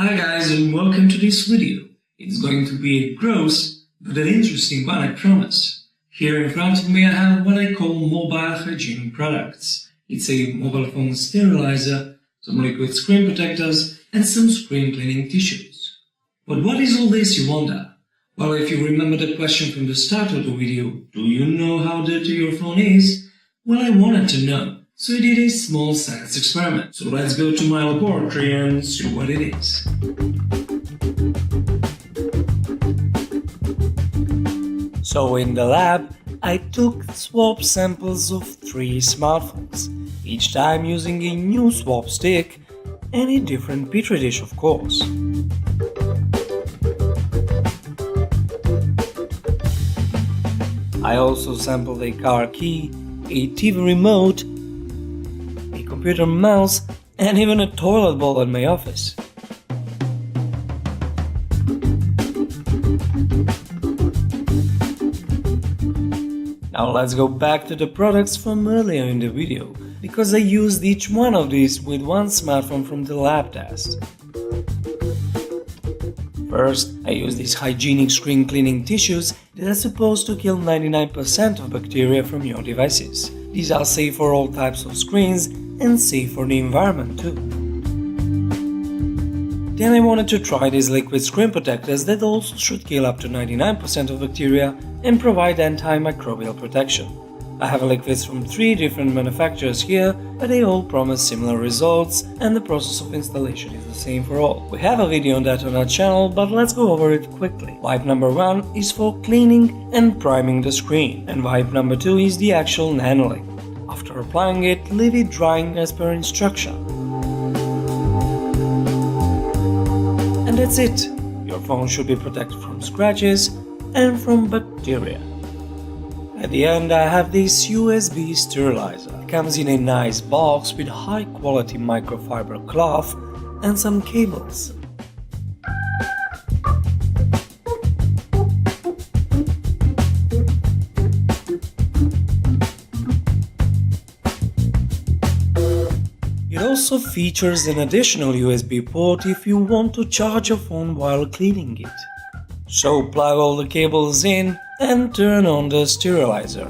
Hi guys, and welcome to this video. It's going to be a gross but an interesting one, I promise. Here in front of me I have what I call mobile hygiene products. It's a mobile phone sterilizer, some liquid screen protectors and some screen cleaning tissues. But what is all this, you wonder? Well, if you remember the question from the start of the video, do you know how dirty your phone is? Well, I wanted to know. So I did a small science experiment. So let's go to my laboratory and see what it is. So in the lab, I took swab samples of 3 smartphones, each time using a new swab stick and a different petri dish, of course. I also sampled a car key, a TV remote, computer mouse, and even a toilet bowl in my office. Now let's go back to the products from earlier in the video, because I used each one of these with one smartphone from the lab test. First, I used these hygienic screen cleaning tissues that are supposed to kill 99% of bacteria from your devices. These are safe for all types of screens and safe for the environment too. Then I wanted to try these liquid screen protectors that also should kill up to 99% of bacteria and provide antimicrobial protection. I have liquids from 3 different manufacturers here, but they all promise similar results and the process of installation is the same for all. We have a video on that on our channel, but let's go over it quickly. Wipe number 1 is for cleaning and priming the screen, and wipe number 2 is the actual nanoliquid. After applying it, leave it drying as per instruction. And that's it. Your phone should be protected from scratches and from bacteria. At the end I have this USB Sterilizer. It comes in a nice box with high quality microfiber cloth and some cables. It also features an additional USB port if you want to charge your phone while cleaning it. So plug all the cables in and turn on the sterilizer.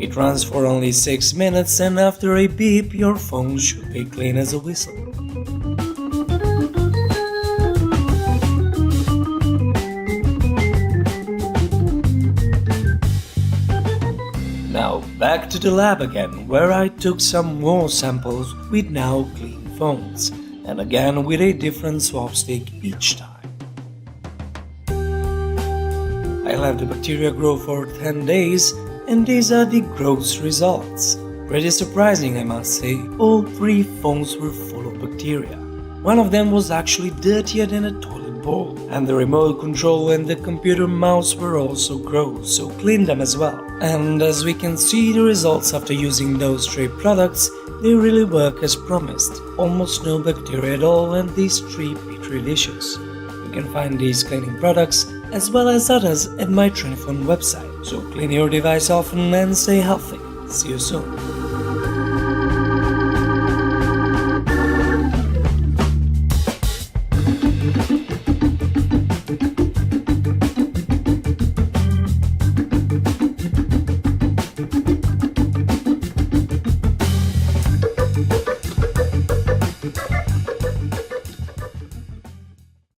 It runs for only 6 minutes and after a beep your phone should be clean as a whistle. Now back to the lab again, where I took some more samples with now clean phones, and again with a different swab stick each time. I let the bacteria grow for 10 days, and these are the gross results. Pretty surprising, I must say. All 3 phones were full of bacteria. One of them was actually dirtier than a toilet bowl, and the remote control and the computer mouse were also gross, so clean them as well. And as we can see the results after using those 3 products, they really work as promised. Almost no bacteria at all and these 3 petri dishes. You can find these cleaning products as well as others at my Triniphone website. So clean your device often and stay healthy. See you soon.